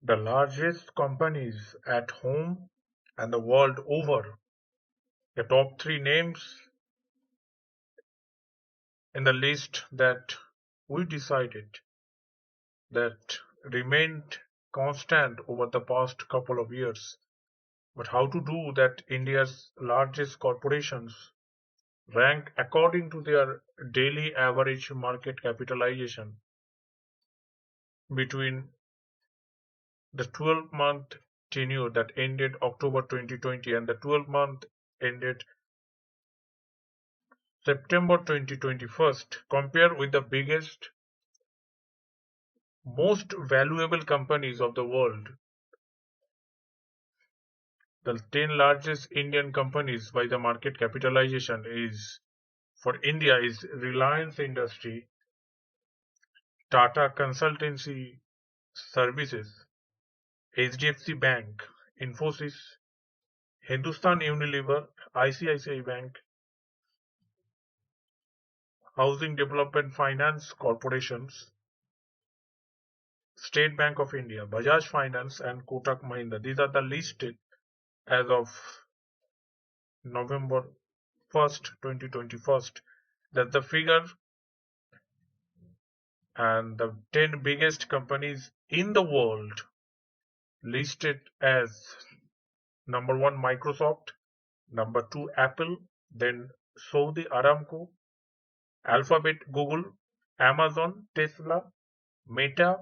The largest companies at home and the world over. The top three names in the list that we decided that remained constant over the past couple of years. But how to do that? India's largest corporations rank according to their daily average market capitalization between the 12-month tenure that ended October 2020 and the 12-month ended September 2021. Compare with the biggest, most valuable companies of the world. The 10 largest Indian companies by the market capitalization is for India is Reliance Industry, Tata Consultancy Services, HDFC Bank, Infosys, Hindustan Unilever, ICICI Bank, Housing Development Finance Corporations, State Bank of India, Bajaj Finance, and Kotak Mahindra. These are the listed as of November 1st, 2021. That's the figure, and the 10 biggest companies in the world listed as number 1 Microsoft, number 2 Apple, then Saudi Aramco, Alphabet, Google, Amazon, Tesla, Meta,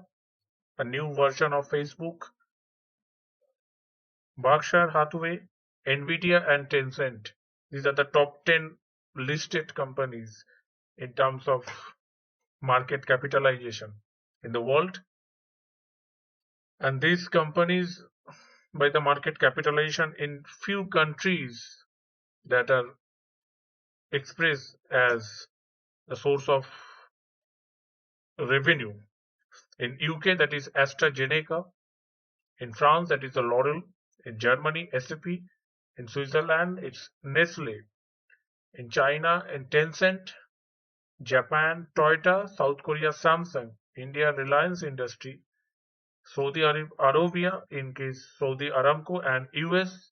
a new version of Facebook, Berkshire Hathaway, Nvidia, and Tencent. These are the top 10 listed companies in terms of market capitalization in the world. And these companies, by the market capitalization in few countries that are expressed as a source of revenue. In UK, that is AstraZeneca. In France, that is the L'Oreal. In Germany, SAP. In Switzerland, it's Nestle. In China, in Tencent. Japan, Toyota. South Korea, Samsung. India, Reliance Industry. Saudi Arabia, in case Saudi Aramco, and US,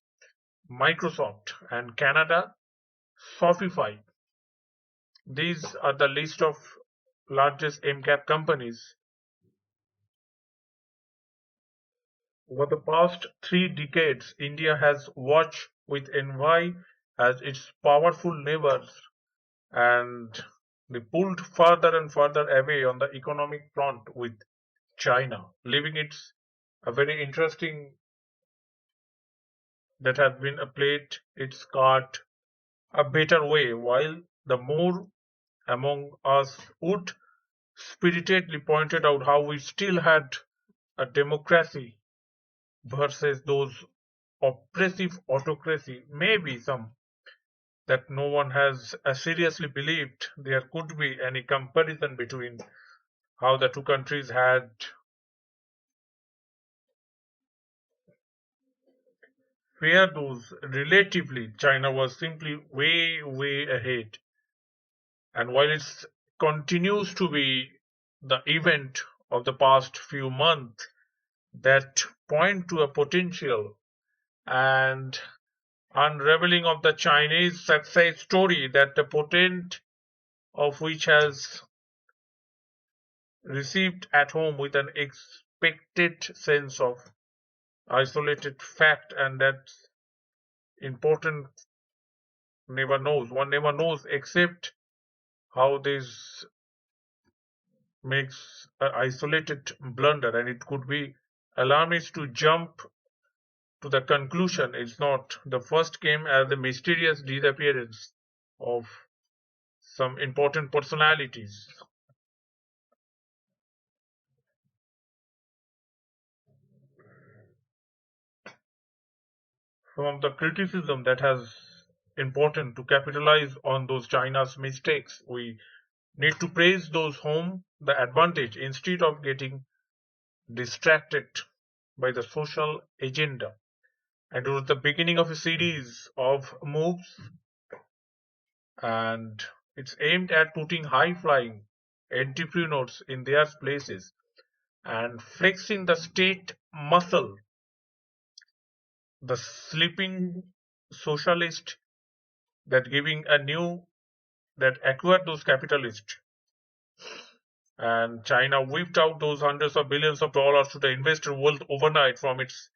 Microsoft, and Canada, Shopify. These are the list of largest MCAP companies. Over the past 3 decades, India has watched with envy as its powerful neighbors and they pulled further and further away on the economic front with China, leaving it a very interesting that has been played its card a better way, while the more among us would spiritedly pointed out how we still had a democracy versus those oppressive autocracy. Maybe some that no one has seriously believed there could be any comparison between how the two countries had where those relatively China was simply way ahead. And while it continues to be the event of the past few months that point to a potential and unraveling of the Chinese success story that the potent of which has received at home with an expected sense of isolated fact, and that's important. One never knows except how this makes an isolated blunder, and it could be alarmist to jump to the conclusion it's not. The first came as the mysterious disappearance of some important personalities. From the criticism that has important to capitalize on those China's mistakes, we need to praise those home the advantage instead of getting distracted by the social agenda. And it was the beginning of a series of moves, and it's aimed at putting high flying entrepreneurs in their places and flexing the state muscle, the sleeping socialist that giving a new that acquired those capitalists. And China whipped out those hundreds of billions of dollars to the investor world overnight from its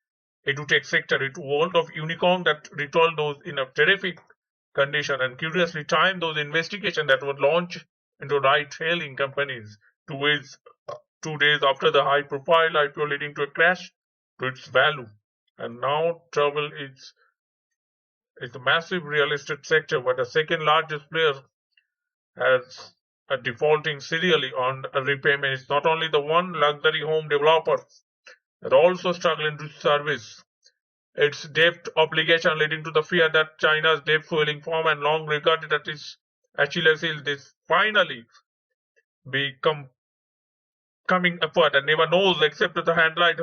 edutech sector, it world of unicorn that retold those in a terrific condition and curiously timed those investigations that would launch into ride-hailing companies 2 days, 2 days after the high-profile IPO leading to a crash to its value. And now travel is a massive real estate sector, but the second largest player has a defaulting serially on a repayment. It's not only the one luxury home developer that also struggling to service its debt obligation, leading to the fear that China's debt fueling form and long regarded as its Achilles heel this finally become coming apart and never knows except to the handlight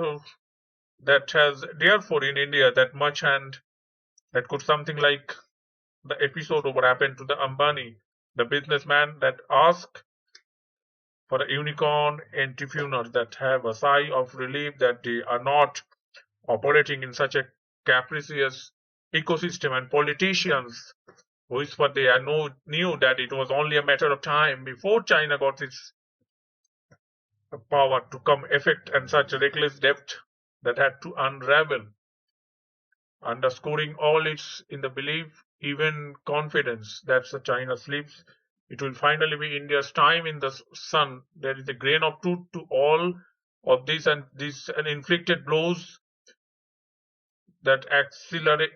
that has therefore in India that much hand that could something like the episode of what happened to the Ambani, the businessman that asked for a unicorn entrepreneur that have a sigh of relief that they are not operating in such a capricious ecosystem and politicians whisper they knew that it was only a matter of time before China got its power to come effect and such reckless debt that had to unravel, underscoring all its in the belief, even confidence that the China sleeps. It will finally be India's time in the sun. There is a grain of truth to all of this and these and inflicted blows that accelerated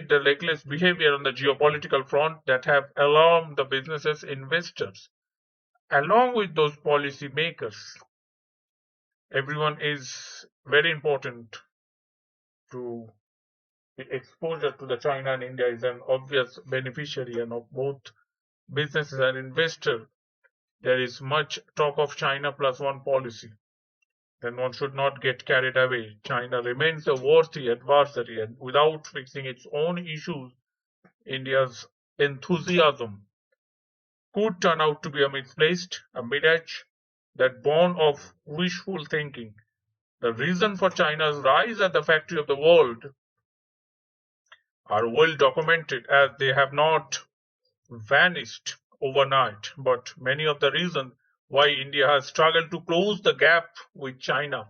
the reckless behavior on the geopolitical front that have alarmed the businesses investors along with those policy makers. Everyone is very important to the exposure to the China and India is an obvious beneficiary and of both businesses and investor. There is much talk of China plus one policy. Then one should not get carried away. China remains a worthy adversary and without fixing its own issues, India's enthusiasm could turn out to be a misplaced, a mirage that born of wishful thinking. The reason for China's rise at the factory of the world are well documented as they have not vanished overnight, but many of the reasons why India has struggled to close the gap with China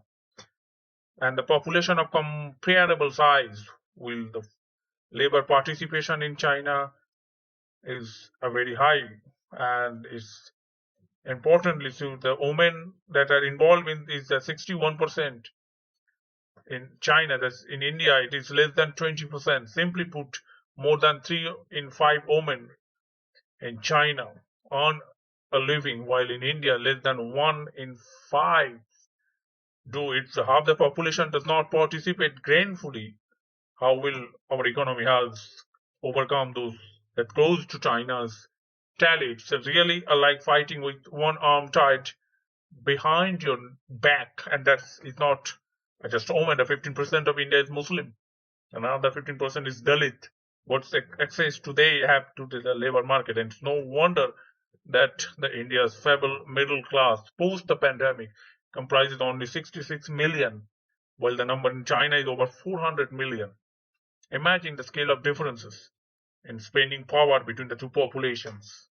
and the population of comparable size will the labor participation in China is a very high and is importantly so the women that are involved in is 61% in China. That's in India it is less than 20%. Simply put, more than 3 in 5 women in China earn a living, while in India less than 1 in 5 do it. So half the population does not participate gainfully. How will our economy has overcome those that goes to China's tally? It's really like fighting with one arm tied behind your back, and that's is not just women. The 15% of India is Muslim, another 15% is Dalit. What's access do they have to the labor market? And it's no wonder that the India's feeble middle class post the pandemic comprises only 66 million, while the number in China is over 400 million. Imagine the scale of differences in spending power between the two populations.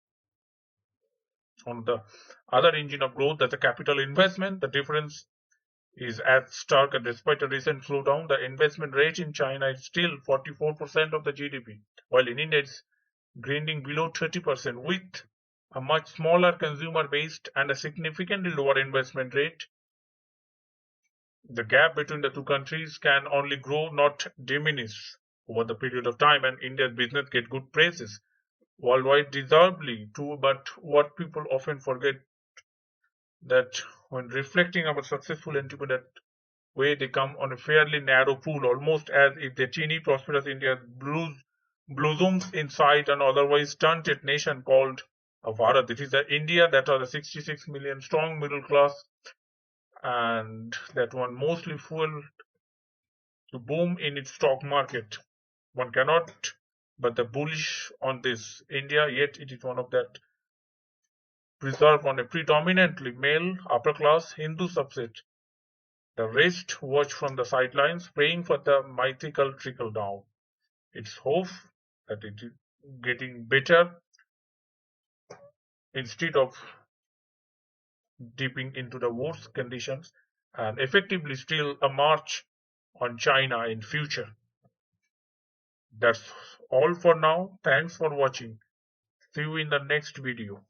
On the other engine of growth, that's the capital investment. The difference is as stark, and despite a recent slowdown, the investment rate in China is still 44% of the GDP, while in India it's grinding below 30%. With a much smaller consumer base and a significantly lower investment rate, the gap between the two countries can only grow, not diminish over the period of time, and India's business get good praises worldwide deservedly too. But what people often forget that when reflecting about successful entrepreneurs way they come on a fairly narrow pool, almost as if the teeny prosperous India blossoms inside an otherwise stunted nation called a Bharat. It is the India that has a 66 million strong middle class and that one mostly fueled to boom in its stock market. One cannot but the bullish on this India, yet it is one of that preserved on a predominantly male upper class Hindu subset The rest watch from the sidelines, praying for the mythical trickle down. It's hope that it is getting better instead of dipping into the worst conditions, and effectively still a march on China in future. That's all for now. Thanks for watching. See you in the next video.